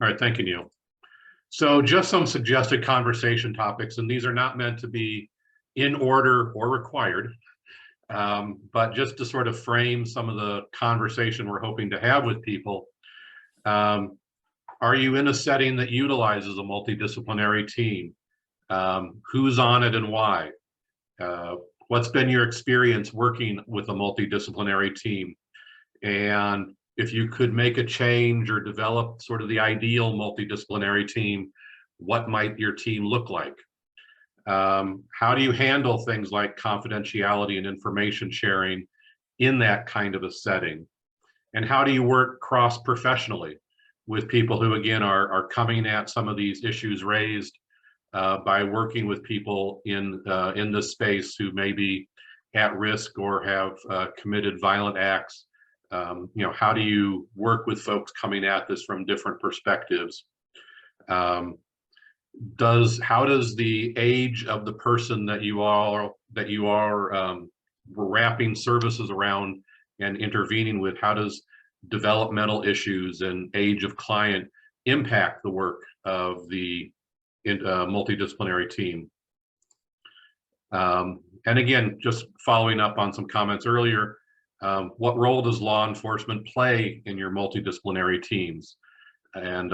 All right, thank you, Neil. So just some suggested conversation topics, and these are not meant to be in order or required, but just to sort of frame some of the conversation we're hoping to have with people. Are you in a setting that utilizes a multidisciplinary team? Who's on it and why? What's been your experience working with a multidisciplinary team? And if you could make a change or develop sort of the ideal multidisciplinary team, what might your team look like? How do you handle things like confidentiality and information sharing in that kind of a setting? And how do you work cross-professionally with people who, again, are coming at some of these issues raised by working with people in this space who may be at risk or have committed violent acts? How do you work with folks coming at this from different perspectives? How does the age of the person that you are wrapping services around and intervening with, how does developmental issues and age of client impact the work of the multidisciplinary team? And again, just following up on some comments earlier, what role does law enforcement play in your multidisciplinary teams? And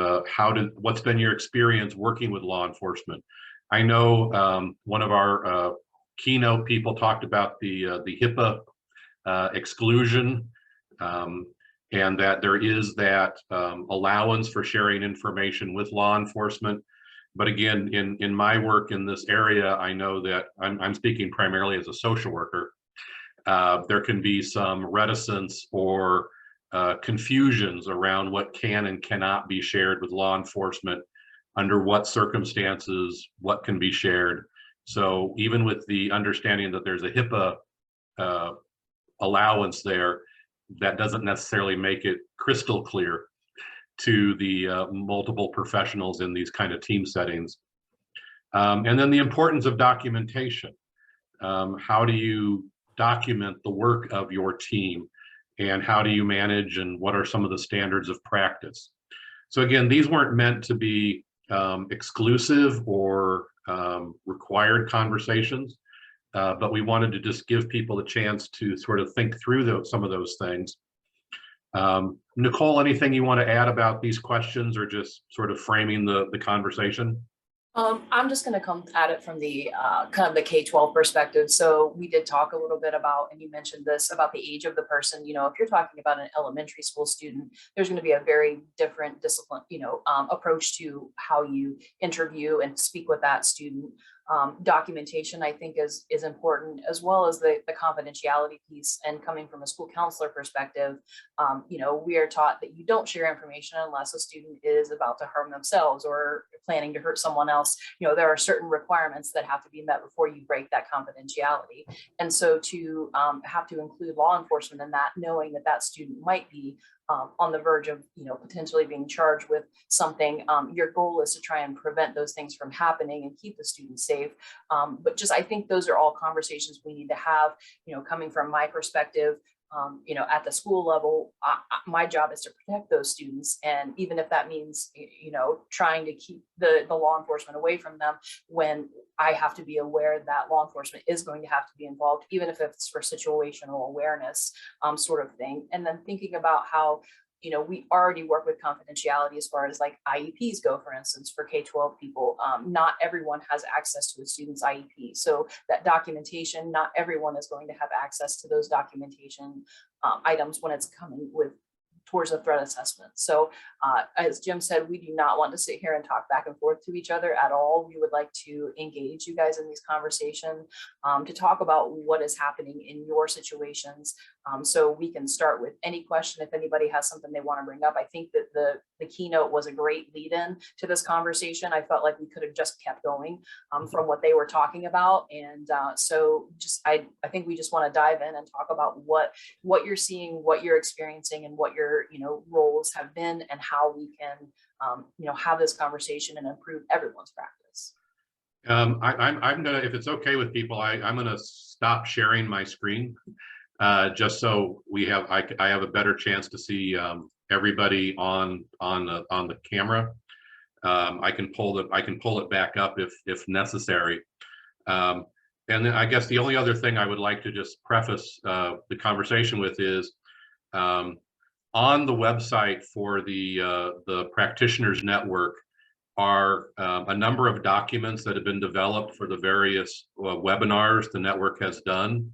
what's been your experience working with law enforcement? I know one of our keynote people talked about the HIPAA exclusion, and that there is that allowance for sharing information with law enforcement. But again, in my work in this area, I know that I'm speaking primarily as a social worker. There can be some reticence or confusions around what can and cannot be shared with law enforcement, under what circumstances, what can be shared. So even with the understanding that there's a HIPAA allowance there, that doesn't necessarily make it crystal clear to the multiple professionals in these kind of team settings. And then the importance of documentation. How do you document the work of your team, and how do you manage, and what are some of the standards of practice? So again, these weren't meant to be exclusive or required conversations, but we wanted to just give people a chance to sort of think through some of those things. Nicole, anything you want to add about these questions, or just sort of framing the conversation? I'm just going to come at it from the kind of the K12 perspective. So we did talk a little bit about, and you mentioned this, about the age of the person. You know, if you're talking about an elementary school student, there's going to be a very different discipline, approach to how you interview and speak with that student. Documentation, I think, is important, as well as the confidentiality piece. And coming from a school counselor perspective, we are taught that you don't share information unless a student is about to harm themselves or planning to hurt someone else. There are certain requirements that have to be met before you break that confidentiality. And so to have to include law enforcement in that, knowing that that student might be on the verge of, potentially being charged with something, your goal is to try and prevent those things from happening and keep the students safe. But I think those are all conversations we need to have, coming from my perspective. At the school level, my job is to protect those students. And even if that means, trying to keep the law enforcement away from them, when I have to be aware that law enforcement is going to have to be involved, even if it's for situational awareness sort of thing. And then thinking about how, we already work with confidentiality as far as like IEPs go, for instance, for K12 people. Not everyone has access to a student's IEP. So that documentation, not everyone is going to have access to those documentation items when it's coming towards a threat assessment. So as Jim said, we do not want to sit here and talk back and forth to each other at all. We would like to engage you guys in these conversations to talk about what is happening in your situations. So we can start with any question if anybody has something they want to bring up. I think that the keynote was a great lead-in to this conversation. I felt like we could have just kept going from what they were talking about. And I think we just want to dive in and talk about what you're seeing, what you're experiencing, and what your roles have been, and how we can have this conversation and improve everyone's practice. I'm gonna, if it's okay with people, I'm gonna stop sharing my screen just so I have a better chance to see everybody on the camera. I can pull it back up if necessary. And then I guess the only other thing I would like to just preface the conversation with is on the website for the practitioners network are a number of documents that have been developed for the various webinars the network has done.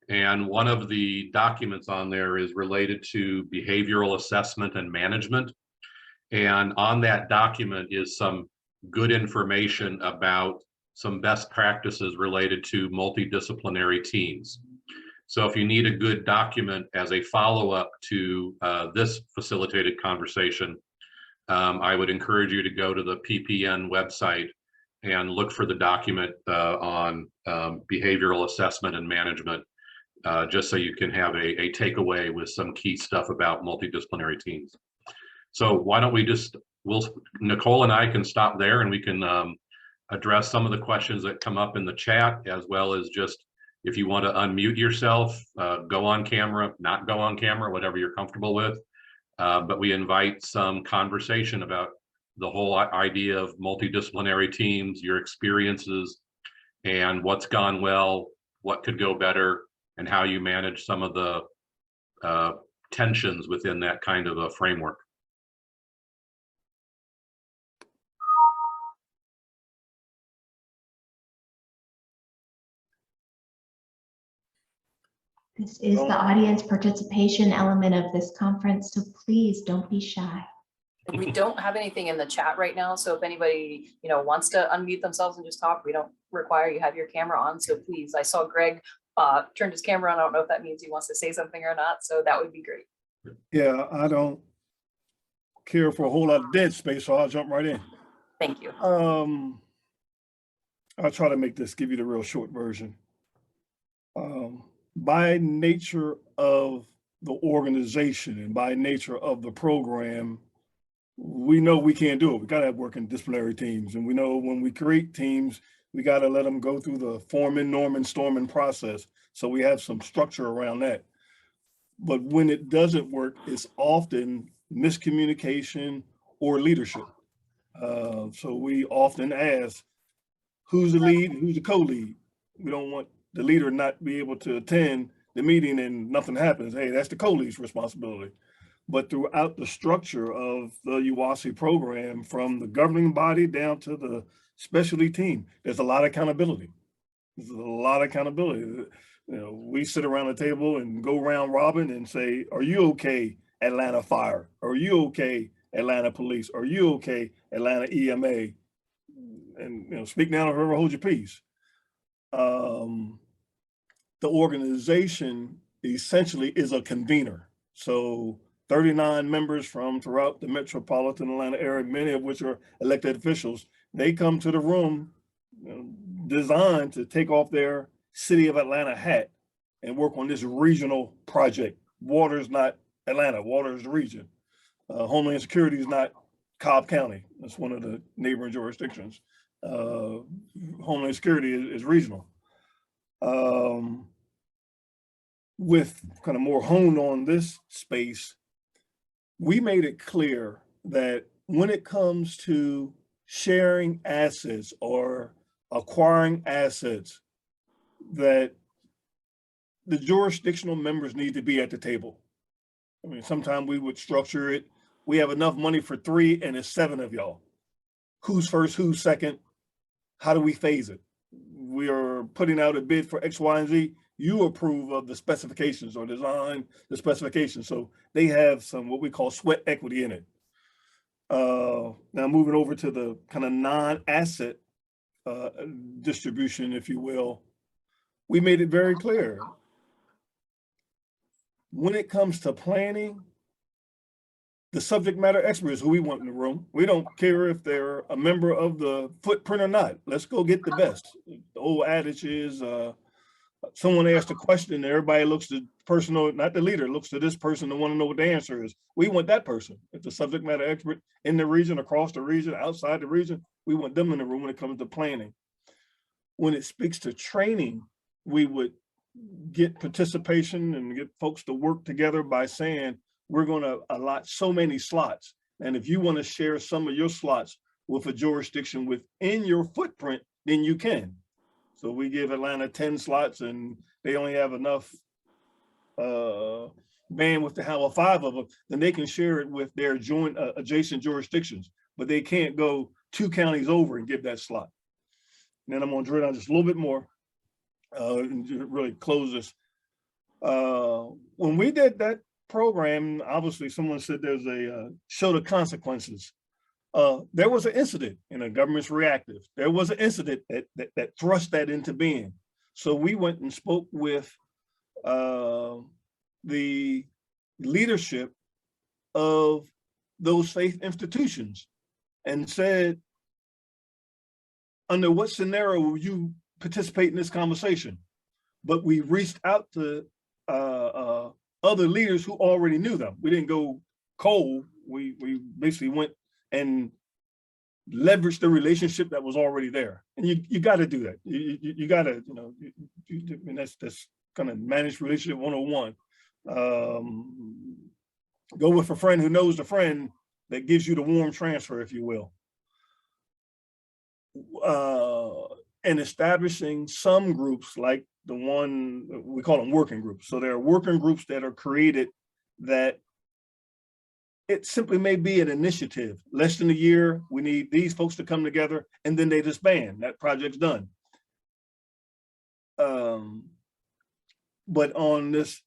And one of the documents on there is related to behavioral assessment and management. And on that document is some good information about some best practices related to multidisciplinary teams. So if you need a good document as a follow-up to this facilitated conversation, I would encourage you to go to the PPN website and look for the document on behavioral assessment and management, just so you can have a takeaway with some key stuff about multidisciplinary teams. So why don't we Nicole and I can stop there, and we can address some of the questions that come up in the chat, as well as just if you want to unmute yourself, go on camera, not go on camera, whatever you're comfortable with. But we invite some conversation about the whole idea of multidisciplinary teams, your experiences, and what's gone well, what could go better, and how you manage some of the tensions within that kind of a framework. This is the audience participation element of this conference, so please don't be shy. We don't have anything in the chat right now, so if anybody wants to unmute themselves and just talk, we don't require you have your camera on. So please, I saw Greg turned his camera on. I don't know if that means he wants to say something or not, so that would be great. Yeah, I don't care for a whole lot of dead space, so I'll jump right in. Thank you. I'll try to give you the real short version. By nature of the organization and by nature of the program, we know we can't do it. We got to have working disciplinary teams. And we know when we create teams, we got to let them go through the forming, norming, storming process. So we have some structure around that. But when it doesn't work, it's often miscommunication or leadership. So we often ask, who's the lead and who's the co-lead? We don't want the leader not be able to attend the meeting and nothing happens. Hey, that's the co-lead's responsibility. But throughout the structure of the UWASI program, from the governing body down to the specialty team, there's a lot of accountability. There's a lot of accountability. We sit around the table and go round robin and say, are you okay, Atlanta Fire? Are you okay, Atlanta Police? Are you okay, Atlanta EMA? And speak now or forever hold your peace. The organization essentially is a convener. So 39 members from throughout the metropolitan Atlanta area, many of which are elected officials, they come to the room designed to take off their City of Atlanta hat and work on this regional project. Water is not Atlanta, water is the region. Homeland Security is not Cobb County. That's one of the neighboring jurisdictions. Homeland Security is regional. With kind of more honed on this space, we made it clear that when it comes to sharing assets or acquiring assets, that the jurisdictional members need to be at the table. I mean, sometimes we would structure it. We have enough money for 3 and it's 7 of y'all. Who's first, who's second? How do we phase it? We are putting out a bid for X, Y, and Z. You approve of the specifications or design the specifications. So they have some what we call sweat equity in it. Now moving over to the kind of non-asset distribution, if you will, we made it very clear. When it comes to planning, the subject matter expert is who we want in the room. We don't care if they're a member of the footprint or not. Let's go get the best. The old adage is someone asks a question and everybody looks to the person, not the leader, looks to this person to want to know what the answer is. We want that person. If the subject matter expert in the region, across the region, outside the region, we want them in the room when it comes to planning. When it speaks to training, we would get participation and get folks to work together by saying, we're going to allot so many slots. And if you want to share some of your slots with a jurisdiction within your footprint, then you can. So we give Atlanta 10 slots and they only have enough bandwidth to have 5 of them, then they can share it with their joint adjacent jurisdictions, but they can't go 2 counties over and give that slot. And then I'm going to drill down just a little bit more and really close this. When we did that program, obviously someone said there's a show the consequences. There was an incident, and the government's reactive. There was an incident that thrust that into being. So we went and spoke with the leadership of those faith institutions and said, under what scenario will you participate in this conversation? But we reached out to other leaders who already knew them. We didn't go cold. We basically went and leveraged the relationship that was already there. And you got to do that. You got to, and that's kind of managed relationship 101. Go with a friend who knows the friend that gives you the warm transfer, if you will. And establishing some groups like the one, we call them working groups. So there are working groups that are created that it simply may be an initiative. Less than a year, we need these folks to come together, and then they disband. That project's done. But on this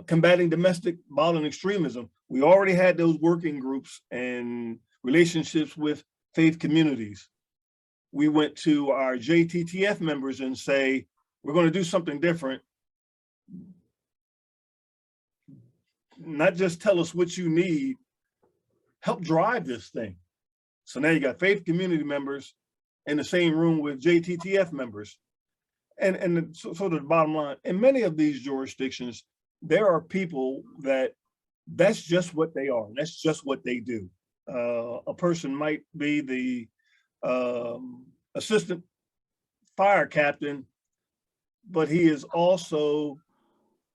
combating domestic violent extremism, we already had those working groups and relationships with faith communities. We went to our JTTF members and say, we're going to do something different. Not just tell us what you need, help drive this thing. So now you got faith community members in the same room with JTTF members. And sort of the bottom line, in many of these jurisdictions, there are people that's just what they are. That's just what they do. A person might be the assistant fire captain, but he is also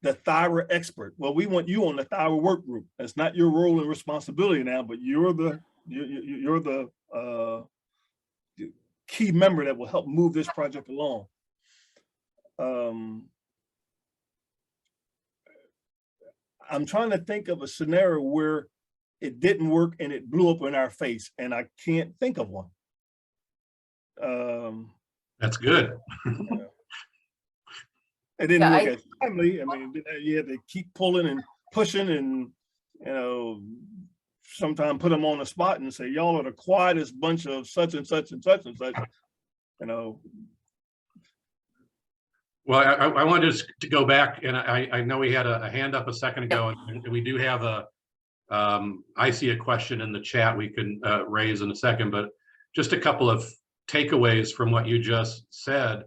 the thyroid expert. Well, we want you on the thyroid work group. That's not your role and responsibility now, but you're the key member that will help move this project along. I'm trying to think of a scenario where it didn't work and it blew up in our face, and I can't think of one. That's good. It didn't work as timely. I mean, you had to keep pulling and pushing, and sometimes put them on the spot and say, y'all are the quietest bunch of such and such and such and such. Well, I wanted to go back, and I know we had a hand up a second ago, and we do have I see a question in the chat we can raise in a second, but just a couple of takeaways from what you just said.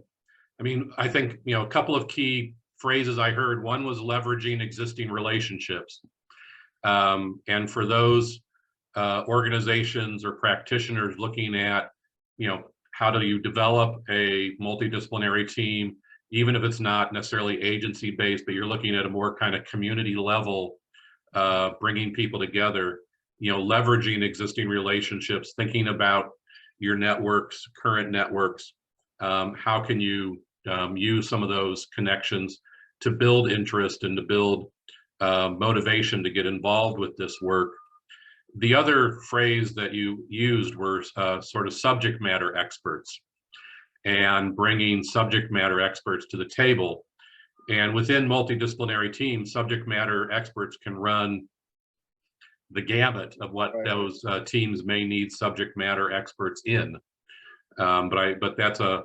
I mean, I think, a couple of key phrases I heard. One was leveraging existing relationships. And for those organizations or practitioners looking at, how do you develop a multidisciplinary team, even if it's not necessarily agency based, but you're looking at a more kind of community level, bringing people together, leveraging existing relationships, thinking about your networks, current networks. How can you use some of those connections to build interest and to build motivation to get involved with this work? The other phrase that you used were sort of subject matter experts, and bringing subject matter experts to the table. And within multidisciplinary teams, subject matter experts can run the gamut of what those teams may need subject matter experts in. But that's a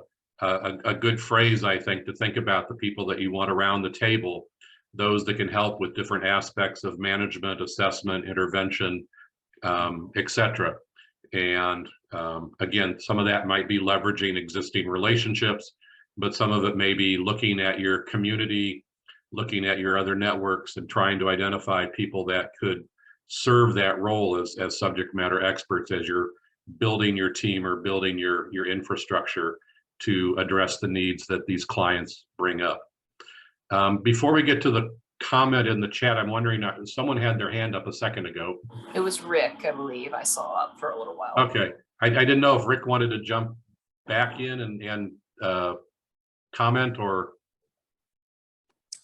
good phrase, I think, to think about the people that you want around the table, those that can help with different aspects of management, assessment, intervention, etc. And again, some of that might be leveraging existing relationships, but some of it may be looking at your community, looking at your other networks, and trying to identify people that could serve that role as subject matter experts as you're building your team or building your infrastructure to address the needs that these clients bring up. Before we get to the comment in the chat, I'm wondering, someone had their hand up a second ago. It was Rick, I believe, I saw up for a little while. Okay, I didn't know if Rick wanted to jump back in and comment, or.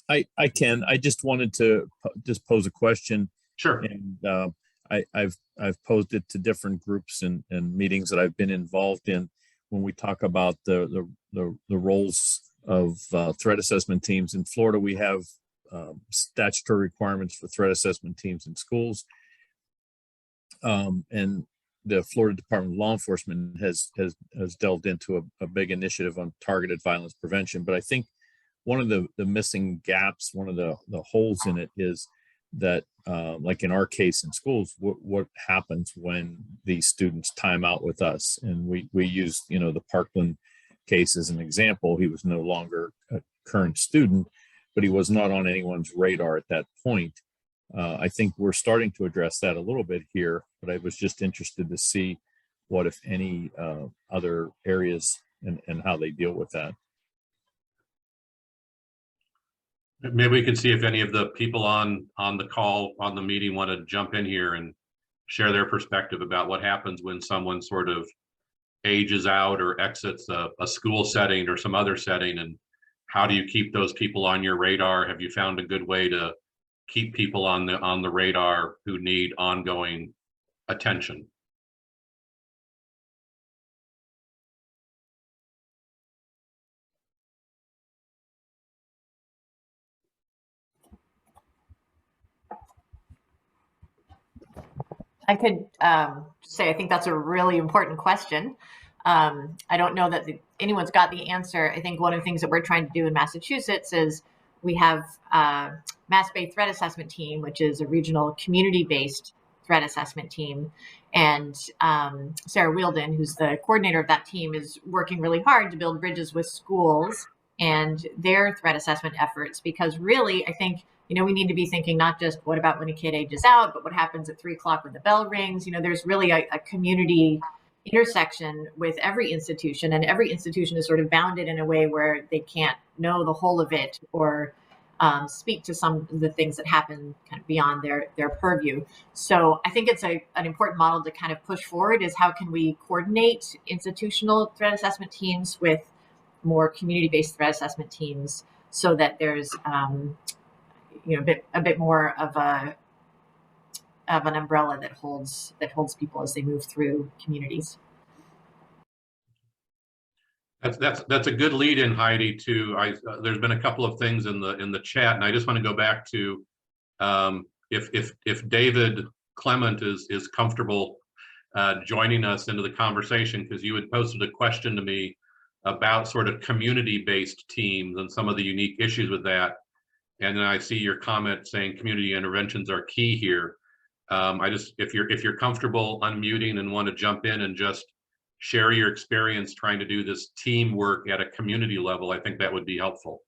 I can. I just wanted to just pose a question. Sure. And I've posed it to different groups and meetings that I've been involved in. When we talk about the roles of threat assessment teams in Florida, we have statutory requirements for threat assessment teams in schools, and the Florida Department of Law Enforcement has delved into a big initiative on targeted violence prevention. But I think one of the missing gaps, one of the holes in it is that, like in our case in schools, what happens when these students time out with us? And we used, the Parkland case as an example. He was no longer a current student, but he was not on anyone's radar at that point. I think we're starting to address that a little bit here, but I was just interested to see what, if any, other areas and how they deal with that. Maybe we can see if any of the people on the call, on the meeting, want to jump in here and share their perspective about what happens when someone sort of ages out or exits a school setting or some other setting, and how do you keep those people on your radar? Have you found a good way to keep people on the radar who need ongoing attention? I could say I think that's a really important question. I don't know that anyone's got the answer. I think one of the things that we're trying to do in Massachusetts is we have Mass Bay Threat Assessment Team, which is a regional community-based threat assessment team. And Sarah Wielden, who's the coordinator of that team, is working really hard to build bridges with schools and their threat assessment efforts, because really, I think, we need to be thinking not just what about when a kid ages out, but what happens at 3 o'clock when the bell rings. There's really a community intersection with every institution, and every institution is sort of bounded in a way where they can't know the whole of it or speak to some of the things that happen kind of beyond their purview. So I think it's an important model to kind of push forward, is how can we coordinate institutional threat assessment teams with more community-based threat assessment teams, so that there's a bit more of an umbrella that holds people as they move through communities. That's a good lead in, Heidi. There's been a couple of things in the chat, and I just want to go back to if David Clement is comfortable joining us into the conversation, because you had posted a question to me about sort of community-based teams and some of the unique issues with that. And then I see your comment saying community interventions are key here. If you're comfortable unmuting and want to jump in and just share your experience trying to do this teamwork at a community level, I think that would be helpful.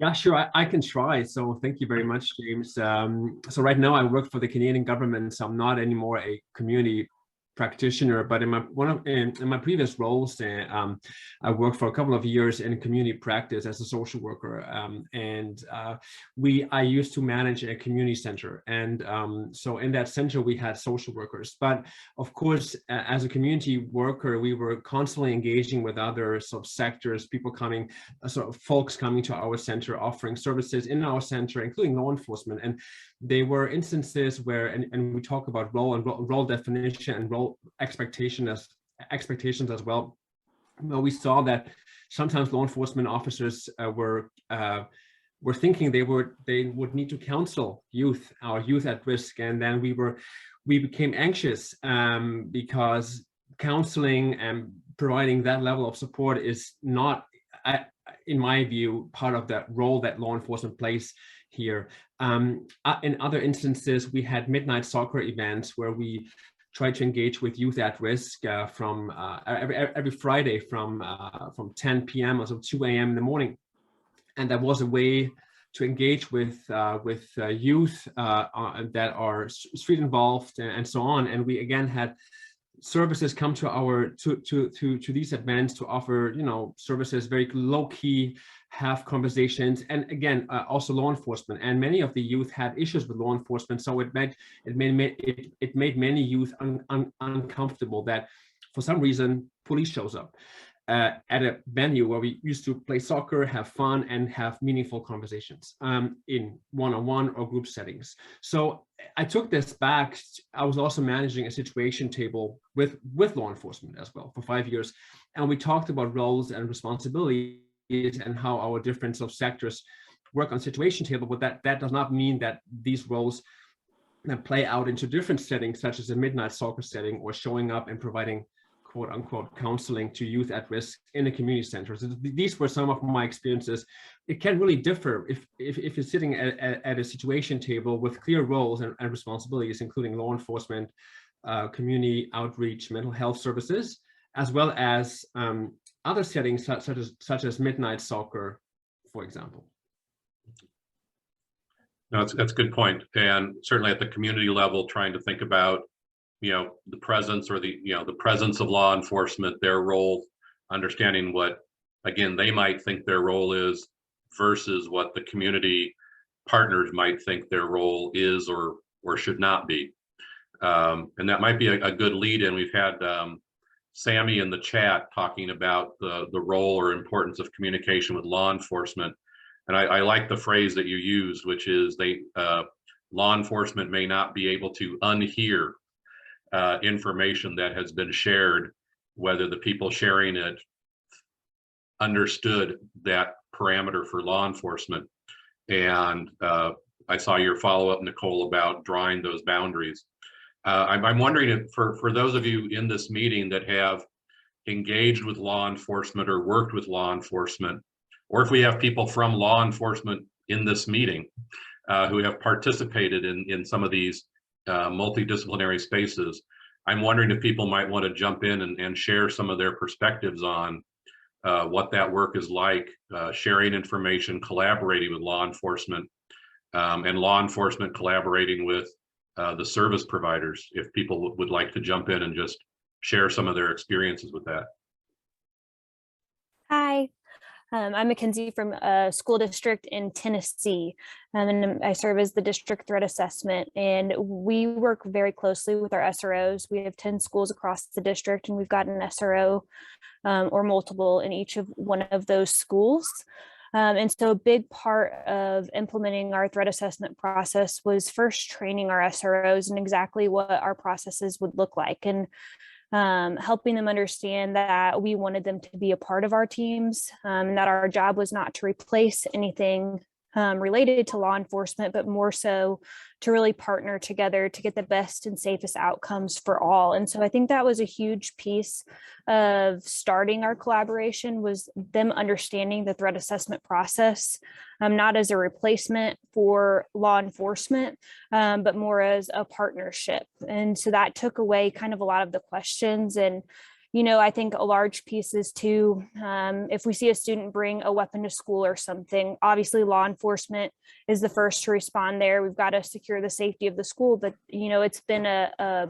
Yeah, sure, I can try. So thank you very much, James. So right now I work for the Canadian government, so I'm not anymore a community practitioner, but in my previous roles, I worked for a couple of years in community practice as a social worker, and I used to manage a community center, and so in that center we had social workers. But of course, as a community worker, we were constantly engaging with other subsectors, people coming, folks coming to our center, offering services in our center, including law enforcement. And there were instances where, and we talk about role definition and role expectations as well. Well, we saw that sometimes law enforcement officers were thinking they would need to counsel our youth at risk, and then we became anxious because counseling and providing that level of support is not, in my view, part of the role that law enforcement plays here. In other instances, we had midnight soccer events where we tried to engage with youth at risk from every Friday from 10 p.m. until 2 a.m. in the morning, and that was a way to engage with youth that are street involved and so on. And we again had services come to our to these events to offer, you know, services very low key, have conversations, and again also law enforcement. And many of the youth had issues with law enforcement, so it made many youth uncomfortable that for some reason police shows up at a venue where we used to play soccer, have fun, and have meaningful conversations in one-on-one or group settings. So I took this back. I was also managing a situation table with law enforcement as well for 5 years. And we talked about roles and responsibilities and how our different sort of sectors work on situation table, but that does not mean that these roles that play out into different settings, such as a midnight soccer setting or showing up and providing quote unquote counseling to youth at risk in a community center. So these were some of my experiences. It can really differ if you're sitting at a situation table with clear roles and responsibilities, including law enforcement, community outreach, mental health services, as well as other settings such as midnight soccer, for example. No, that's a good point. And certainly at the community level, trying to think about, you know, the presence or the, you know, the presence of law enforcement, their role, understanding what, again, they might think their role is versus what the community partners might think their role is or should not be. And that might be a good lead in. We've had Sammy in the chat talking about the role or importance of communication with law enforcement. And I like the phrase that you used, which is law enforcement may not be able to unhear information that has been shared, whether the people sharing it understood that parameter for law enforcement. And I saw your follow-up, Nicole, about drawing those boundaries. I'm wondering if for those of you in this meeting that have engaged with law enforcement or worked with law enforcement, or if we have people from law enforcement in this meeting who have participated in some of these multidisciplinary spaces, I'm wondering if people might want to jump in and share some of their perspectives on what that work is like, sharing information, collaborating with law enforcement, and law enforcement collaborating with the service providers, if people would like to jump in and just share some of their experiences with that. Hi, I'm Mackenzie from a school district in Tennessee, and I serve as the district threat assessment, and we work very closely with our SROs. We have 10 schools across the district, and we've got an SRO or multiple in each of one of those schools. And so a big part of implementing our threat assessment process was first training our SROs and exactly what our processes would look like, and helping them understand that we wanted them to be a part of our teams, that our job was not to replace anything related to law enforcement, but more so to really partner together to get the best and safest outcomes for all. And so I think that was a huge piece of starting our collaboration, was them understanding the threat assessment process, not as a replacement for law enforcement, but more as a partnership. And so that took away kind of a lot of the questions. And you know, I think a large piece is too, if we see a student bring a weapon to school or something, obviously law enforcement is the first to respond there. We've got to secure the safety of the school, but you know, it's been a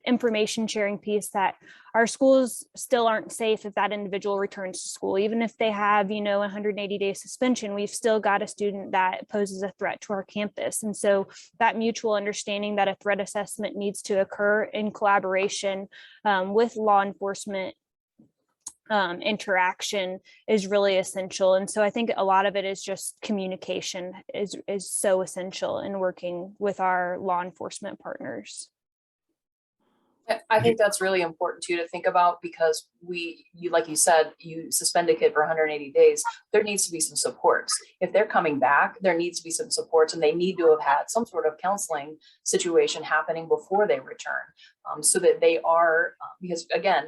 information sharing piece that our schools still aren't safe if that individual returns to school. Even if they have, you know, 180-day suspension, we've still got a student that poses a threat to our campus. And so that mutual understanding that a threat assessment needs to occur in collaboration with law enforcement interaction is really essential. And so I think a lot of it is just communication is so essential in working with our law enforcement partners. I think that's really important too to think about, because you like you said, you suspend a kid for 180 days. There needs to be some supports. If they're coming back, there needs to be some supports, and they need to have had some sort of counseling situation happening before they return, so that they are, because again,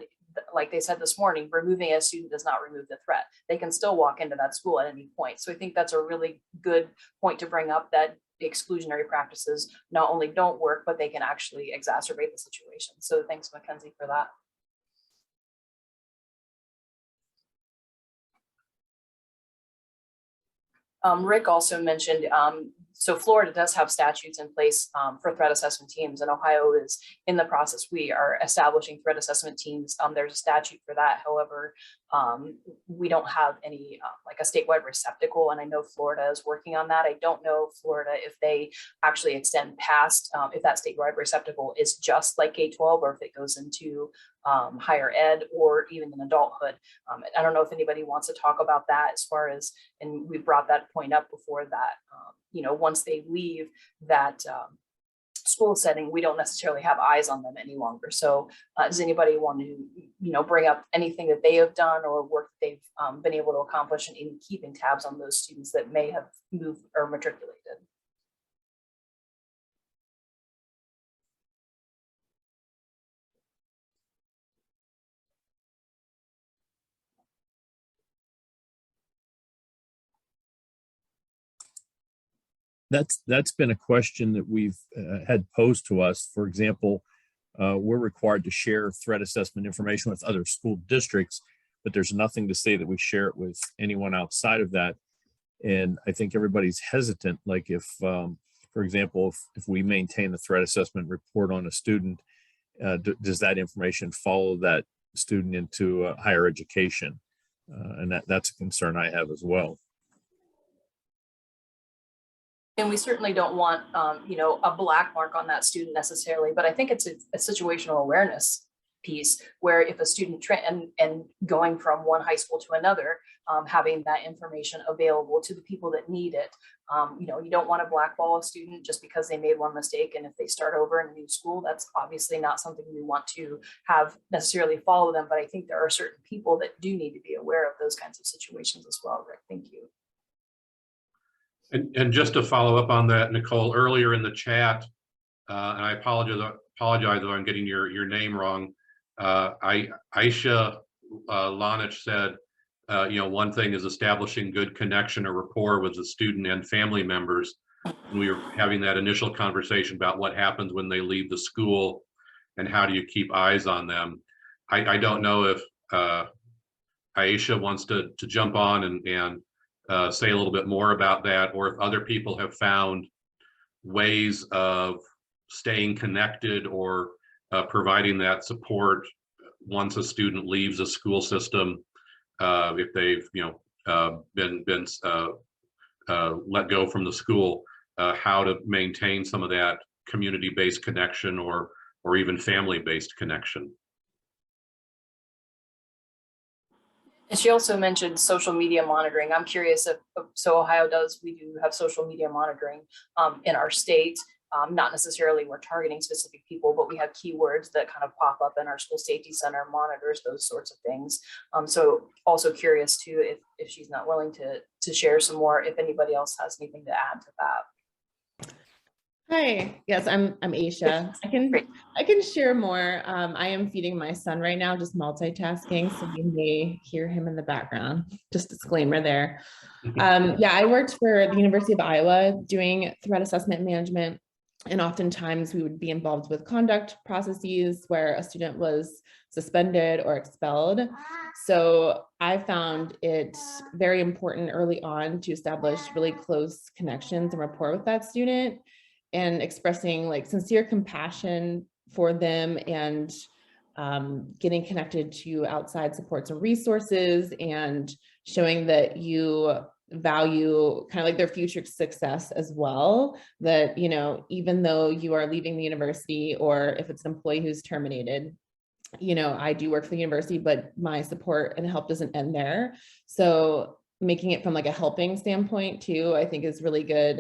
like they said this morning, removing a student does not remove the threat. They can still walk into that school at any point. So I think that's a really good point to bring up, that the exclusionary practices not only don't work, but they can actually exacerbate the situation. So thanks, Mackenzie, for that. Rick also mentioned, so Florida does have statutes in place for threat assessment teams, and Ohio is in the process. We are establishing threat assessment teams. There's a statute for that. However, we don't have any like a statewide receptacle, and I know Florida is working on that. I don't know Florida if they actually extend past if that statewide receptacle is just like K-12 or if it goes into higher ed or even in adulthood. I don't know if anybody wants to talk about that as far as, and we brought that point up before that, you know, once they leave that school setting, we don't necessarily have eyes on them any longer. So does anybody want to, you know, bring up anything that they have done or work they've been able to accomplish in keeping tabs on those students that may have moved or matriculated? That's been a question that we've had posed to us. For example, we're required to share threat assessment information with other school districts, but there's nothing to say that we share it with anyone outside of that. And I think everybody's hesitant. Like if, for example, if we maintain the threat assessment report on a student, does that information follow that student into higher education? And that's a concern I have as well. And we certainly don't want, you know, a black mark on that student necessarily, but I think it's a situational awareness piece where if a student and going from one high school to another, having that information available to the people that need it. You know, you don't want to blackball a student just because they made one mistake. And if they start over in a new school, that's obviously not something we want to have necessarily follow them. But I think there are certain people that do need to be aware of those kinds of situations as well, Rick. Thank you. And just to follow up on that, Nicole, earlier in the chat, and I apologize if I'm getting your name wrong. Aisha Lanich said, you know, one thing is establishing good connection or rapport with the student and family members. And we were having that initial conversation about what happens when they leave the school and how do you keep eyes on them. I don't know if Aisha wants to jump on and say a little bit more about that, or if other people have found ways of staying connected or providing that support once a student leaves a school system, if they've, you know, been let go from the school, how to maintain some of that community-based connection or even family-based connection. And she also mentioned social media monitoring. I'm curious if, so Ohio we do have social media monitoring in our state. Not necessarily we're targeting specific people, but we have keywords that kind of pop up in our school safety center monitors, those sorts of things. So also curious too, if she's not willing to share some more, if anybody else has anything to add to that. Hi, yes, I'm Aisha. I can share more. I am feeding my son right now, just multitasking, so you may hear him in the background. Just disclaimer there. Yeah, I worked for the University of Iowa doing threat assessment management, and oftentimes we would be involved with conduct processes where a student was suspended or expelled. So I found it very important early on to establish really close connections and rapport with that student, and expressing like sincere compassion for them, and getting connected to outside supports and resources, and showing that you value kind of like their future success as well. That, you know, even though you are leaving the university, or if it's an employee who's terminated, you know, I do work for the university, but my support and help doesn't end there. So making it from like a helping standpoint too, I think is really good.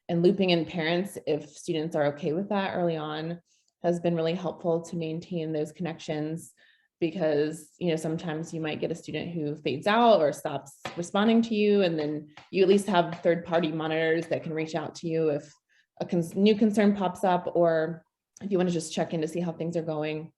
And looping in parents, if students are okay with that early on, has been really helpful to maintain those connections, because, you know, sometimes you might get a student who fades out or stops responding to you, and then you at least have third-party monitors that can reach out to you if a new concern pops up, or if you want to just check in to see how things are going.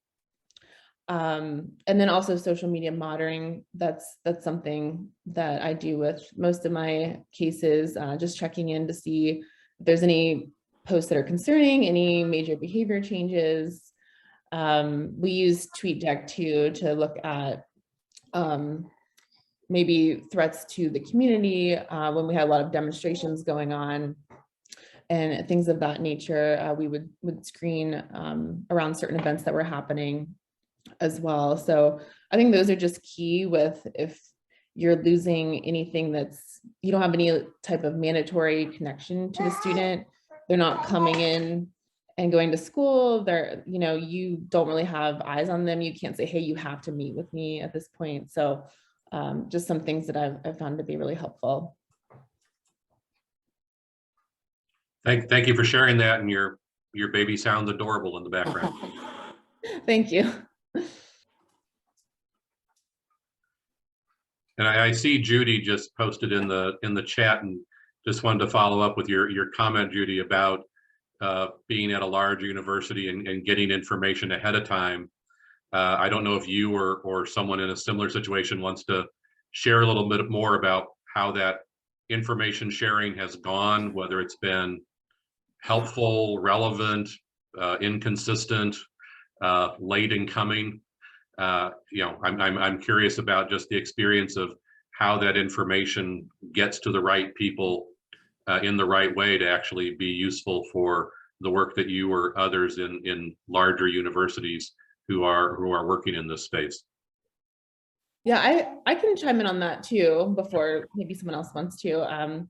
And then also social media monitoring, that's something that I do with most of my cases, just checking in to see if there's any posts that are concerning, any major behavior changes. We use TweetDeck too to look at maybe threats to the community when we had a lot of demonstrations going on and things of that nature. We would screen around certain events that were happening as well. So I think those are just key with if you're losing anything that's, you don't have any type of mandatory connection to the student, they're not coming in and going to school, they're, you know, you don't really have eyes on them. You can't say, hey, you have to meet with me at this point. So just some things that I've found to be really helpful. Thank you for sharing that, and your baby sounds adorable in the background. Thank you. And I see Judy just posted in the chat, and just wanted to follow up with your comment, Judy, about being at a large university and getting information ahead of time. I don't know if you or someone in a similar situation wants to share a little bit more about how that information sharing has gone, whether it's been helpful, relevant, inconsistent, late in coming. You know, I'm curious about just the experience of how that information gets to the right people in the right way to actually be useful for the work that you or others in larger universities who are working in this space. Yeah, I can chime in on that too before maybe someone else wants to.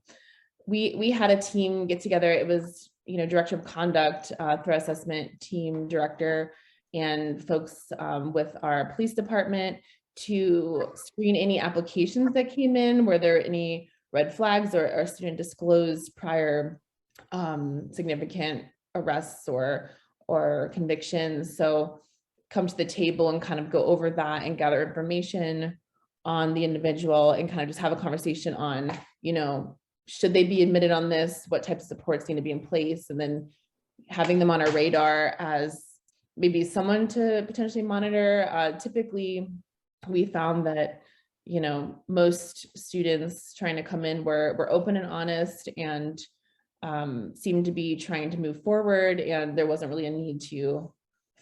We had a team get together. It was, you know, director of conduct, threat assessment team director, and folks with our police department to screen any applications that came in. Were there any red flags or student disclosed prior significant arrests or convictions? So come to the table and kind of go over that and gather information on the individual and kind of just have a conversation on, you know, should they be admitted on this? What types of supports need to be in place? And then having them on our radar as maybe someone to potentially monitor. Typically, we found that, you know, most students trying to come in were open and honest and seemed to be trying to move forward, and there wasn't really a need to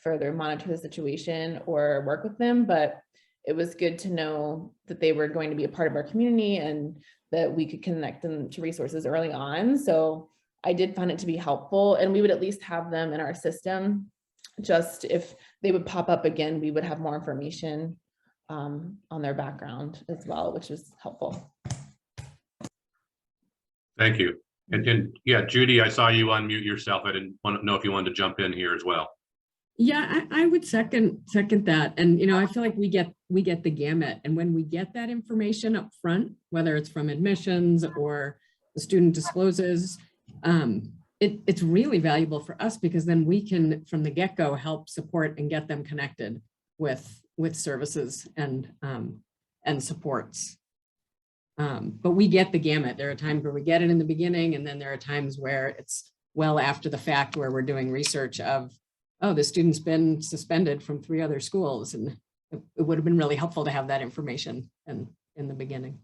further monitor the situation or work with them. But it was good to know that they were going to be a part of our community and that we could connect them to resources early on. So I did find it to be helpful, and we would at least have them in our system. Just if they would pop up again, we would have more information on their background as well, which was helpful. Thank you. And yeah, Judy, I saw you unmute yourself. I didn't want to know if you wanted to jump in here as well. Yeah, I would second that. And, you know, I feel like we get the gamut. And when we get that information up front, whether it's from admissions or the student discloses, it's really valuable for us, because then we can, from the get-go, help support and get them connected with services and supports. But we get the gamut. There are times where we get it in the beginning, and then there are times where it's well after the fact, where we're doing research of, oh, the student's been suspended from 3 other schools, and it would have been really helpful to have that information in the beginning.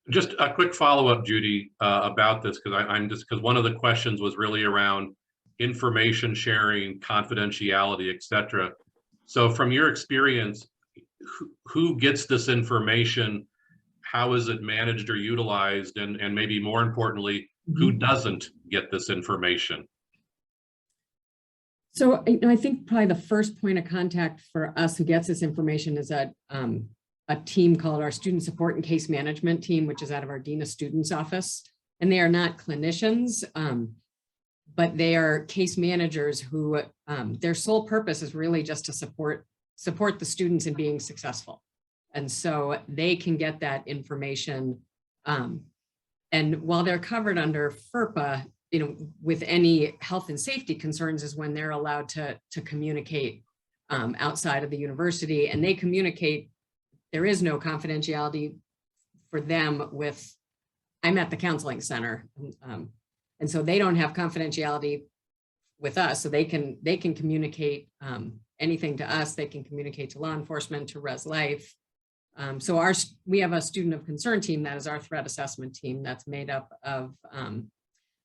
Just a quick follow-up, Judy, about this, because one of the questions was really around information sharing, confidentiality, et cetera. So from your experience, who gets this information? How is it managed or utilized? And maybe more importantly, who doesn't get this information? So, you know, I think probably the first point of contact for us who gets this information is a team called our Student Support and Case Management Team, which is out of our Dean of Students office. And they are not clinicians, but they are case managers who their sole purpose is really just to support the students in being successful. And so they can get that information. And while they're covered under FERPA, you know, with any health and safety concerns is when they're allowed to communicate outside of the university, and they communicate. There is no confidentiality for them with, I'm at the counseling center. And so they don't have confidentiality with us. So they can communicate anything to us. They can communicate to law enforcement, to Res Life. So we have a student of concern team that is our threat assessment team that's made up of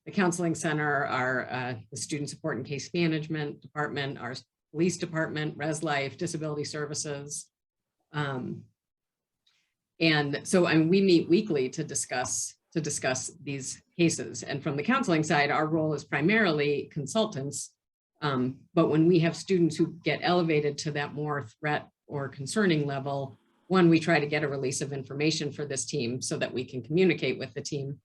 the counseling center, the student support and case management department, our police department, Res Life, disability services. And so, I mean, we meet weekly to discuss these cases. And from the counseling side, our role is primarily consultants. But when we have students who get elevated to that more threat or concerning level, one, we try to get a release of information for this team so that we can communicate with the team.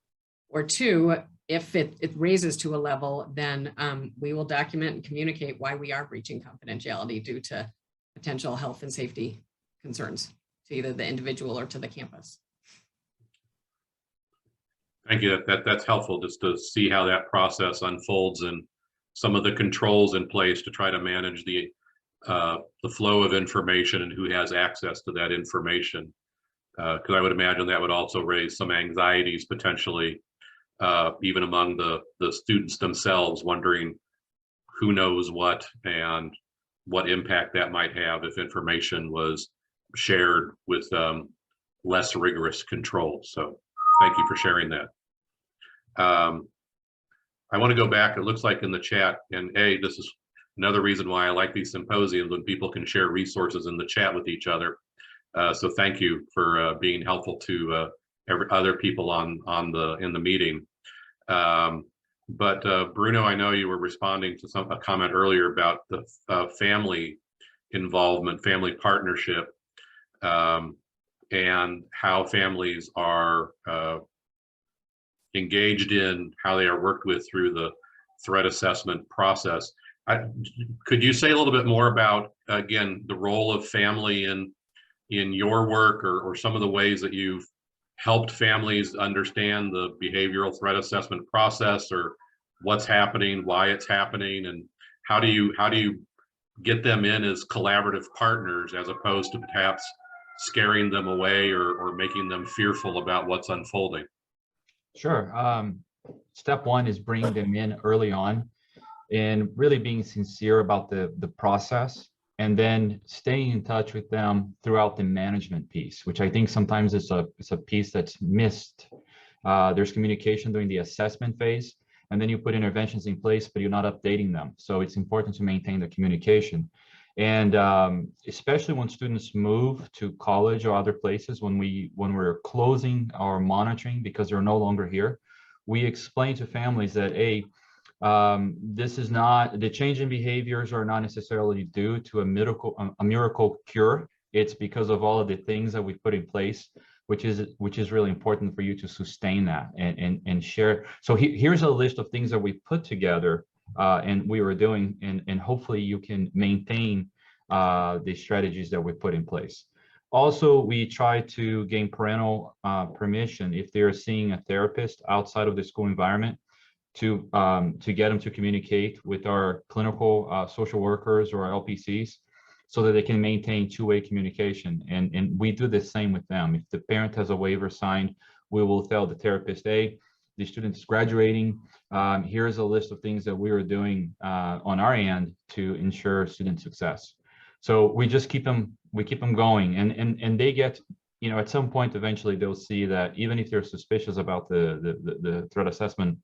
Or two, if it raises to a level, then we will document and communicate why we are breaching confidentiality due to potential health and safety concerns to either the individual or to the campus. Thank you. That's helpful just to see how that process unfolds and some of the controls in place to try to manage the flow of information and who has access to that information. Because I would imagine that would also raise some anxieties potentially, even among the students themselves, wondering who knows what and what impact that might have if information was shared with less rigorous controls. So thank you for sharing that. I want to go back. It looks like in the chat, and this is another reason why I like these symposiums, when people can share resources in the chat with each other. So thank you for being helpful to other people in the meeting. But Bruno, I know you were responding to a comment earlier about the family involvement, family partnership, and how families are engaged in, how they are worked with through the threat assessment process. Could you say a little bit more about, again, the role of family in your work, or some of the ways that you've helped families understand the behavioral threat assessment process, or what's happening, why it's happening, and how do you get them in as collaborative partners as opposed to perhaps scaring them away or making them fearful about what's unfolding? Sure. Step one is bringing them in early on and really being sincere about the process, and then staying in touch with them throughout the management piece, which I think sometimes it's a piece that's missed. There's communication during the assessment phase, and then you put interventions in place, but you're not updating them. So it's important to maintain the communication. And especially when students move to college or other places, when we're closing our monitoring because they're no longer here, we explain to families that, this is not, the change in behaviors are not necessarily due to a miracle cure. It's because of all of the things that we put in place, which is really important for you to sustain that and share. So here's a list of things that we put together and we were doing, and hopefully you can maintain the strategies that we put in place. Also, we try to gain parental permission if they're seeing a therapist outside of the school environment, to get them to communicate with our clinical social workers or LPCs, so that they can maintain two-way communication. And we do the same with them. If the parent has a waiver signed, we will tell the therapist, hey, the student is graduating. Here's a list of things that we are doing on our end to ensure student success. So we just keep them going, and they get, at some point, eventually they'll see that even if they're suspicious about the threat assessment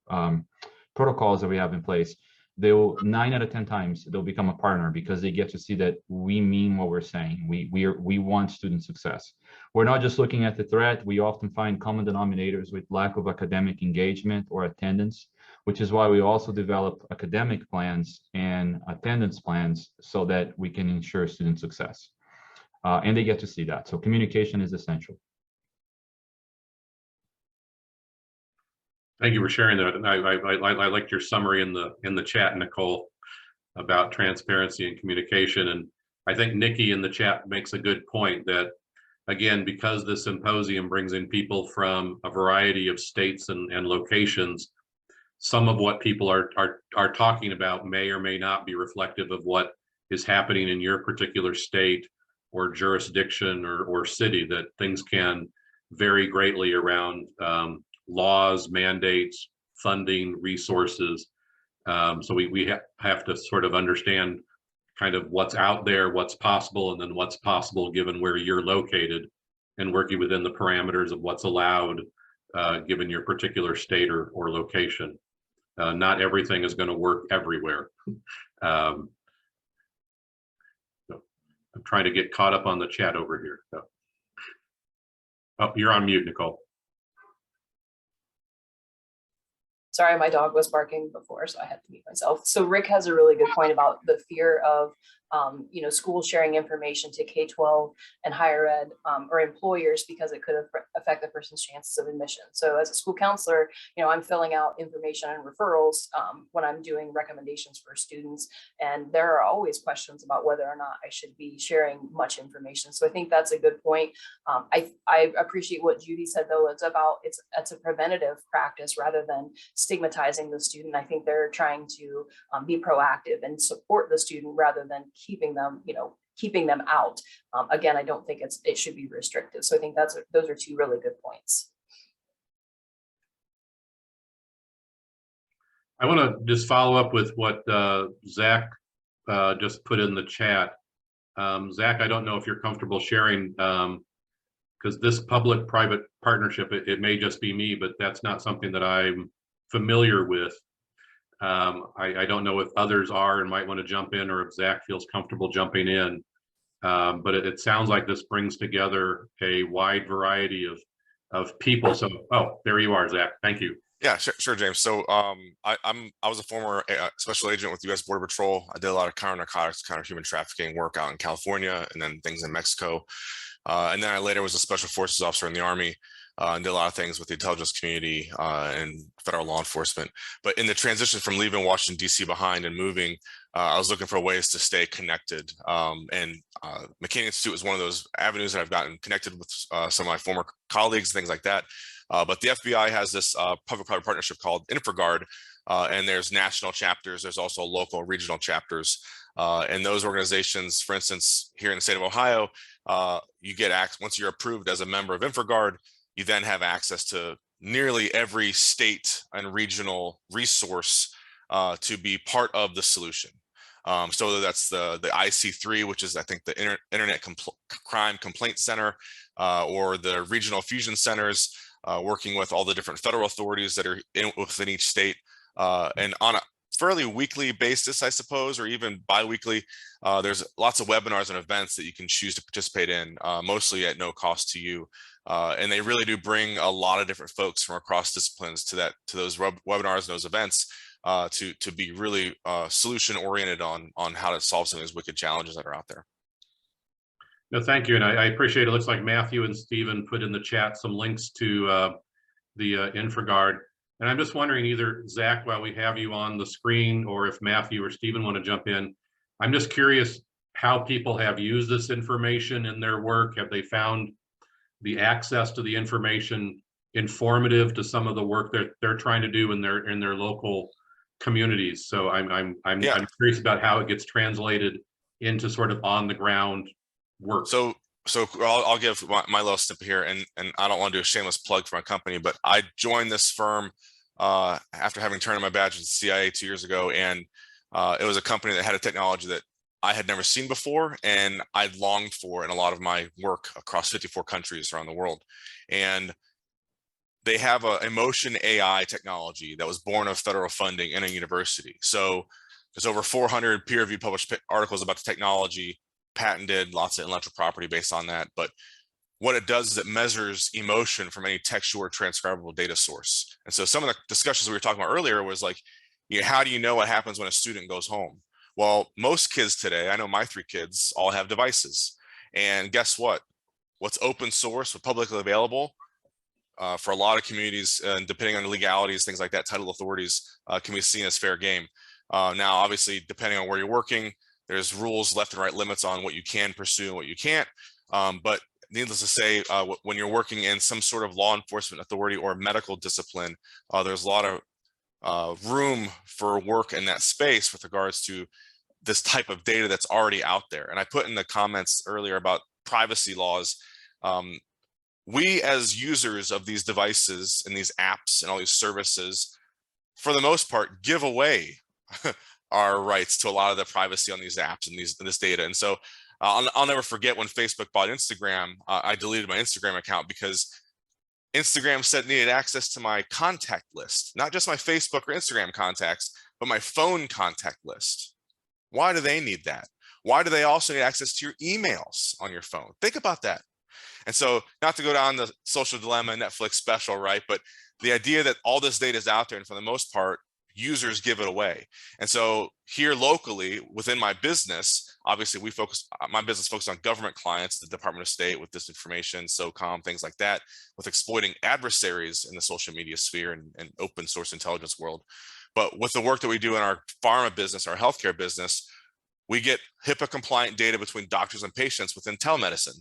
protocols that we have in place, they will 9 out of 10 times they'll become a partner, because they get to see that we mean what we're saying. We want student success. We're not just looking at the threat. We often find common denominators with lack of academic engagement or attendance, which is why we also develop academic plans and attendance plans so that we can ensure student success. And they get to see that. So communication is essential. Thank you for sharing that. And I liked your summary in the chat, Nicole, about transparency and communication. And I think Nikki in the chat makes a good point that, again, because the symposium brings in people from a variety of states and locations, some of what people are talking about may or may not be reflective of what is happening in your particular state or jurisdiction or city, that things can vary greatly around laws, mandates, funding, resources. So we have to sort of understand kind of what's out there, what's possible, and then what's possible given where you're located, and working within the parameters of what's allowed given your particular state or location. Not everything is going to work everywhere. So I'm trying to get caught up on the chat over here. So. Oh, you're on mute, Nicole. Sorry, my dog was barking before, so I had to mute myself. So Rick has a really good point about the fear of, schools sharing information to K-12 and higher ed or employers because it could affect the person's chances of admission. So as a school counselor, I'm filling out information and referrals when I'm doing recommendations for students. And there are always questions about whether or not I should be sharing much information. So I think that's a good point. I appreciate what Judy said, though. It's a preventative practice rather than stigmatizing the student. I think they're trying to be proactive and support the student rather than keeping them out. Again, I don't think it should be restrictive. So I think those are two really good points. I want to just follow up with what Zach just put in the chat. Zach, I don't know if you're comfortable sharing, because this public-private partnership, it may just be me, but that's not something that I'm familiar with. I don't know if others are and might want to jump in, or if Zach feels comfortable jumping in. But it sounds like this brings together a wide variety of people. So, oh, there you are, Zach. Thank you. Yeah, sure, James. So I was a former special agent with U.S. Border Patrol. I did a lot of counter-narcotics, counter-human trafficking work out in California, and then things in Mexico. And then I later was a special forces officer in the Army, and did a lot of things with the intelligence community and federal law enforcement. But in the transition from leaving Washington, D.C. behind and moving, I was looking for ways to stay connected. And McCain Institute was one of those avenues that I've gotten connected with some of my former colleagues, things like that. But the FBI has this public-private partnership called InfraGard, and there's national chapters. There's also local regional chapters. And those organizations, for instance, here in the state of Ohio, you get access, once you're approved as a member of InfraGard, you then have access to nearly every state and regional resource to be part of the solution. So that's the IC3, which is, I think, the Internet Crime Complaint Center, or the regional fusion centers, working with all the different federal authorities that are within each state. And on a fairly weekly basis, I suppose, or even bi-weekly, there's lots of webinars and events that you can choose to participate in, mostly at no cost to you. And they really do bring a lot of different folks from across disciplines to those webinars and those events, to be really solution oriented on how to solve some of these wicked challenges that are out there. No, thank you, and I appreciate it. Looks like Matthew and Stephen put in the chat some links to the InfraGard. And I'm just wondering, either Zach, while we have you on the screen, or if Matthew or Stephen want to jump in, I'm just curious how people have used this information in their work. Have they found the access to the information informative to some of the work that they're trying to do in their local communities? So I'm curious about how it gets translated into sort of on the ground work. So I'll give my little snippet here, and I don't want to do a shameless plug for my company, but I joined this firm after having turned in my badge at the CIA 2 years ago, and it was a company that had a technology that I had never seen before, and I'd longed for in a lot of my work across 54 countries around the world. And they have a emotion AI technology that was born of federal funding in a university. So there's over 400 peer-reviewed published articles about the technology, patented, lots of intellectual property based on that. But what it does is it measures emotion from any textual or transcribable data source. And so some of the discussions we were talking about earlier was like, how do you know what happens when a student goes home? Well, most kids today, I know my 3 kids all have devices. And guess what? What's open source or publicly available for a lot of communities, and depending on the legalities, things like that, title authorities, can be seen as fair game. Now, obviously, depending on where you're working, there's rules, left and right limits on what you can pursue and what you can't. But needless to say, when you're working in some sort of law enforcement authority or medical discipline, there's a lot of room for work in that space with regards to this type of data that's already out there. And I put in the comments earlier about privacy laws. We as users of these devices and these apps and all these services, for the most part, give away our rights to a lot of the privacy on these apps and this data. And so I'll never forget when Facebook bought Instagram. I deleted my Instagram account because Instagram said it needed access to my contact list, not just my Facebook or Instagram contacts, but my phone contact list. Why do they need that? Why do they also need access to your emails on your phone? Think about that. And so, not to go down the social dilemma Netflix special, right? But the idea that all this data is out there, and for the most part, users give it away. And so here locally within my business, obviously my business focuses on government clients, the Department of State with disinformation, SOCOM, things like that, with exploiting adversaries in the social media sphere and open source intelligence world. But with the work that we do in our pharma business, our healthcare business, we get HIPAA compliant data between doctors and patients within telemedicine.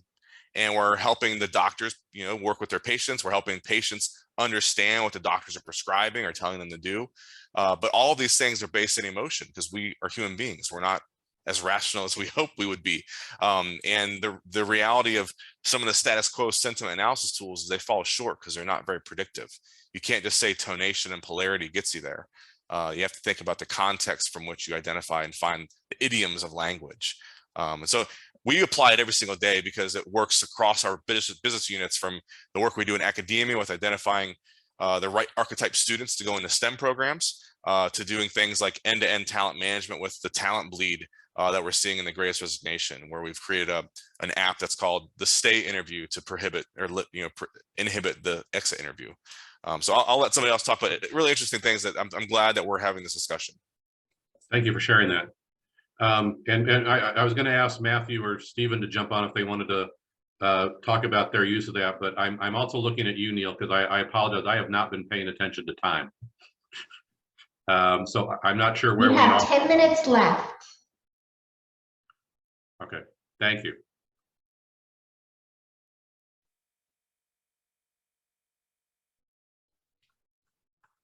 And we're helping the doctors, work with their patients. We're helping patients understand what the doctors are prescribing or telling them to do. But all of these things are based in emotion because we are human beings. We're not as rational as we hope we would be. And the reality of some of the status quo sentiment analysis tools is they fall short because they're not very predictive. You can't just say tonation and polarity gets you there. You have to think about the context from which you identify and find the idioms of language. And so we apply it every single day because it works across our business units, from the work we do in academia with identifying the right archetype students to go into STEM programs, to doing things like end-to-end talent management with the talent bleed that we're seeing in the Greatest Resignation, where we've created an app that's called the Stay Interview to prohibit or inhibit the exit interview. So I'll let somebody else talk about it. Really interesting things that I'm glad that we're having this discussion. Thank you for sharing that. And I was going to ask Matthew or Stephen to jump on if they wanted to talk about their use of that, but I'm also looking at you, Neil, because I apologize. I have not been paying attention to time. So I'm not sure where We we have are. 10 minutes left. Okay, thank you.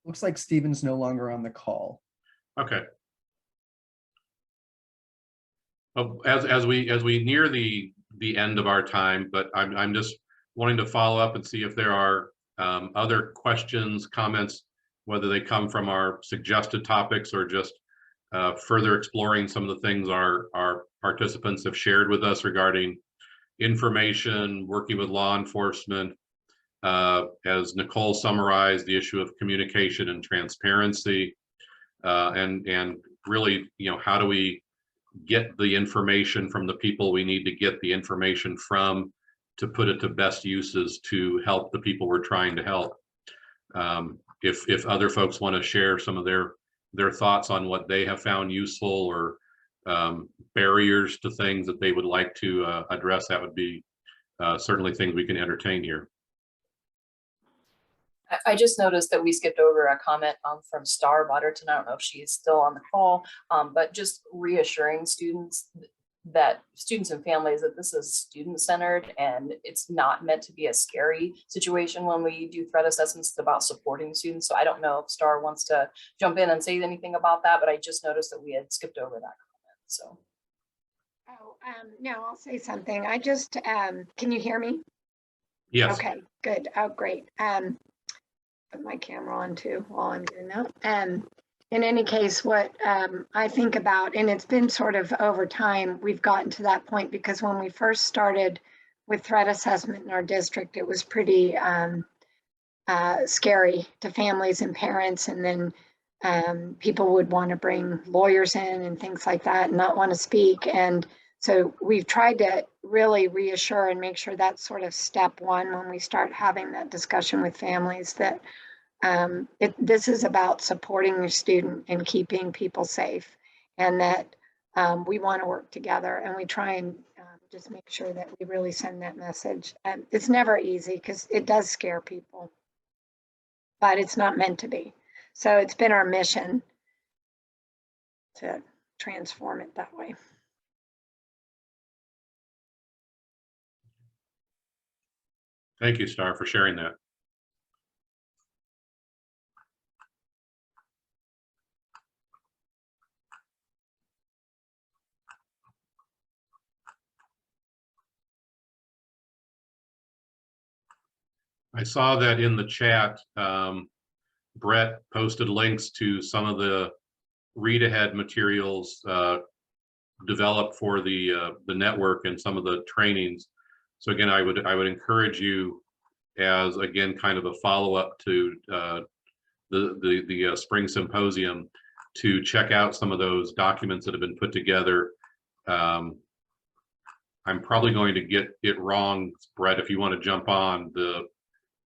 Looks like Stephen's no longer on the call. Okay. As we near the end of our time, but I'm just wanting to follow up and see if there are other questions, comments, whether they come from our suggested topics or just further exploring some of the things our participants have shared with us regarding information, working with law enforcement. As Nicole summarized, the issue of communication and transparency, and really, how do we get the information from the people we need to get the information from to put it to best uses to help the people we're trying to help. If other folks want to share some of their thoughts on what they have found useful or barriers to things that they would like to address, that would be certainly things we can entertain here. I just noticed that we skipped over a comment from Star Butterton. I don't know if she's still on the call, but just reassuring students and families that this is student-centered and it's not meant to be a scary situation when we do threat assessments. It's about supporting students. So I don't know if Star wants to jump in and say anything about that, but I just noticed that we had skipped over that comment. So. Oh, no, I'll say something. I just, can you hear me? Yes. Okay, good. Oh, great. Put my camera on too while I'm doing that. In any case, what I think about, and it's been sort of over time, we've gotten to that point because when we first started with threat assessment in our district, it was pretty scary to families and parents. And then people would want to bring lawyers in and things like that and not want to speak. And so we've tried to really reassure and make sure that's sort of step one when we start having that discussion with families, that this is about supporting your student and keeping people safe, and that we want to work together, and we try and just make sure that we really send that message. And it's never easy because it does scare people, but it's not meant to be. So it's been our mission to transform it that way. Thank you, Star, for sharing that. I saw that in the chat, Brett posted links to some of the read ahead materials developed for the network and some of the trainings. So again, I would encourage you, as again kind of a follow-up to the spring symposium, to check out some of those documents that have been put together. I'm probably going to get it wrong, Brett, if you want to jump on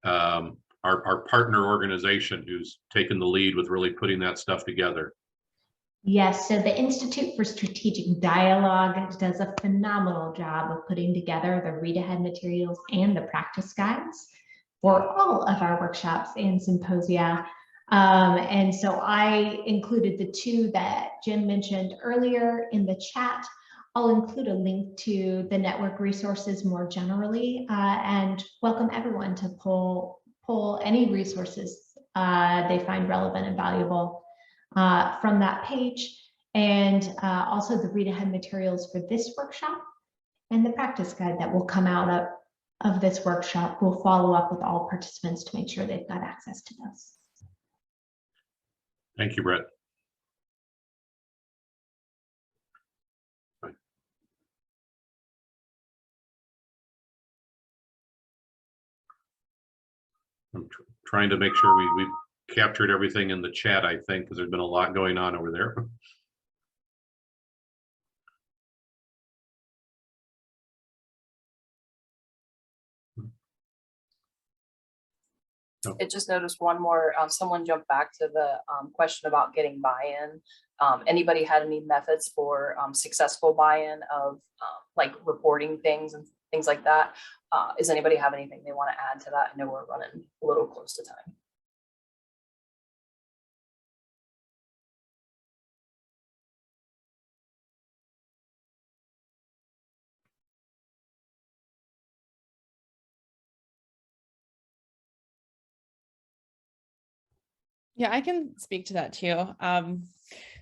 our partner organization who's taken the lead with really putting that stuff together. Yes, so the Institute for Strategic Dialogue does a phenomenal job of putting together the read ahead materials and the practice guides for all of our workshops and symposia. And so I included the two that Jim mentioned earlier in the chat. I'll include a link to the network resources more generally, and welcome everyone to pull any resources they find relevant and valuable from that page, and also the read ahead materials for this workshop and the practice guide that will come out of this workshop. We'll follow up with all participants to make sure they've got access to those. Thank you, Brett. I'm trying to make sure we've captured everything in the chat, I think, because there's been a lot going on over there. I just noticed one more, someone jumped back to the question about getting buy-in. Anybody had any methods for successful buy-in of like reporting things and things like that? Does anybody have anything they want to add to that? I know we're running a little close to time. Yeah, I can speak to that too.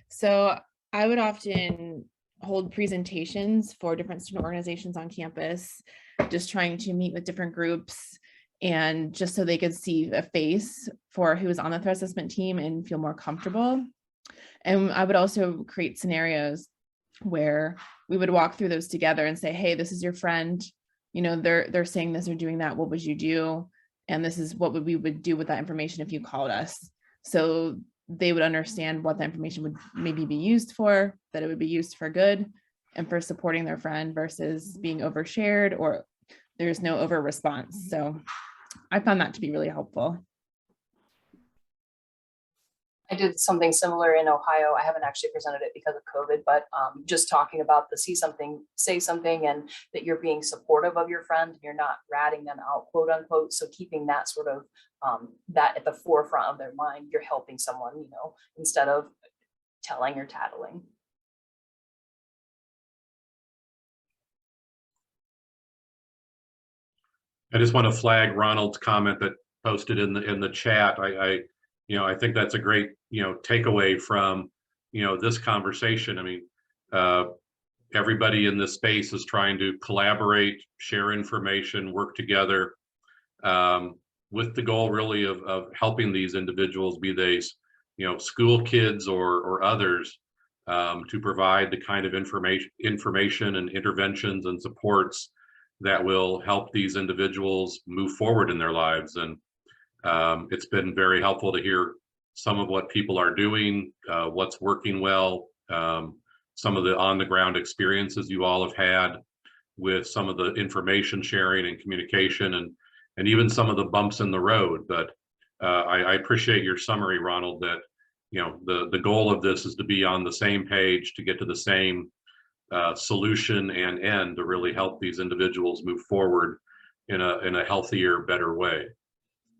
So I would often hold presentations for different student organizations on campus, just trying to meet with different groups and just so they could see a face for who was on the threat assessment team and feel more comfortable. And I would also create scenarios where we would walk through those together and say, hey, this is your friend, you know, they're saying this or doing that, what would you do? And this is what we would do with that information if you called us. So they would understand what the information would maybe be used for, that it would be used for good and for supporting their friend versus being overshared or there's no over response. So I found that to be really helpful. I did something similar in Ohio. I haven't actually presented it because of COVID, but just talking about the see something, say something, and that you're being supportive of your friend and you're not ratting them out, quote unquote. So keeping that sort of that at the forefront of their mind, you're helping someone, you know, instead of telling or tattling. I just want to flag Ronald's comment that posted in the chat. I think that's a great, takeaway from, this conversation. I mean, everybody in this space is trying to collaborate, share information, work together, with the goal really of helping these individuals, be they, school kids or others, to provide the kind of information and interventions and supports that will help these individuals move forward in their lives. And it's been very helpful to hear some of what people are doing, what's working well, some of the on-the-ground experiences you all have had with some of the information sharing and communication, and even some of the bumps in the road. But I appreciate your summary, Ronald, that the goal of this is to be on the same page, to get to the same solution and end, to really help these individuals move forward in a healthier, better way.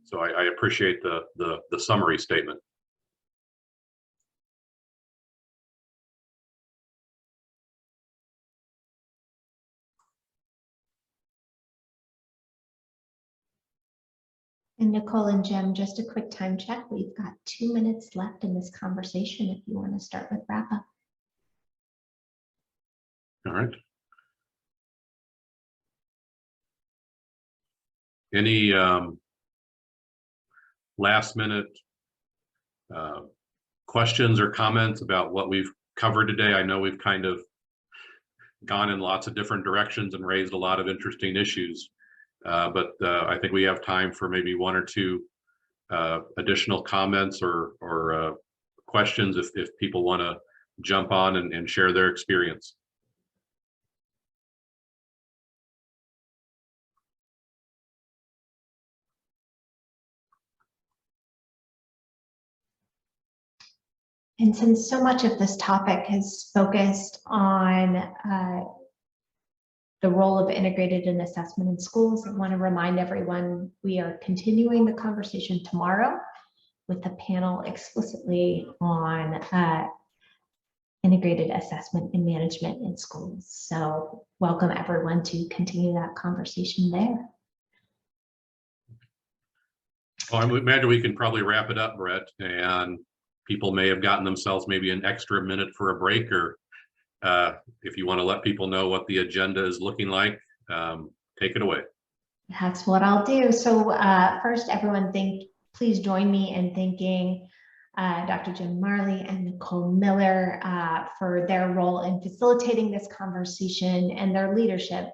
So I appreciate the summary statement. And Nicole and Jem, just a quick time check. We've got 2 minutes left in this conversation if you want to start with wrap up. All right. Any last minute questions or comments about what we've covered today? I know we've kind of gone in lots of different directions and raised a lot of interesting issues, but I think we have time for maybe 1 or 2 additional comments or questions if people want to jump on and share their experience. And since so much of this topic has focused on the role of integrated and assessment in schools, I want to remind everyone we are continuing the conversation tomorrow with the panel explicitly on integrated assessment and management in schools. So welcome everyone to continue that conversation there. Well, I imagine we can probably wrap it up, Brett, and people may have gotten themselves maybe an extra minute for a break, or if you want to let people know what the agenda is looking like, take it away. That's what I'll do. So first, everyone, please join me in thanking Dr. Jim Marley and Nicole Miller for their role in facilitating this conversation and their leadership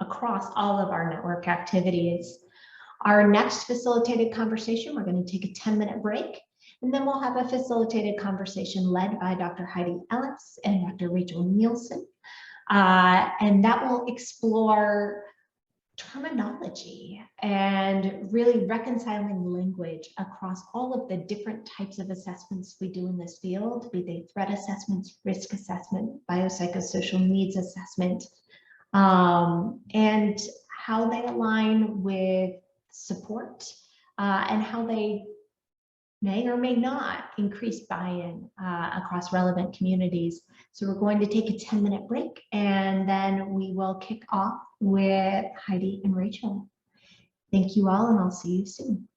across all of our network activities. Our next facilitated conversation, we're going to take a 10-minute break, and then we'll have a facilitated conversation led by Dr. Heidi Ellis and Dr. Rachel Nielsen. And that will explore terminology and really reconciling language across all of the different types of assessments we do in this field, be they threat assessments, risk assessment, biopsychosocial needs assessment, and how they align with support and how they may or may not increase buy-in across relevant communities. So we're going to take a 10-minute break, and then we will kick off with Heidi and Rachel. Thank you all, and I'll see you soon.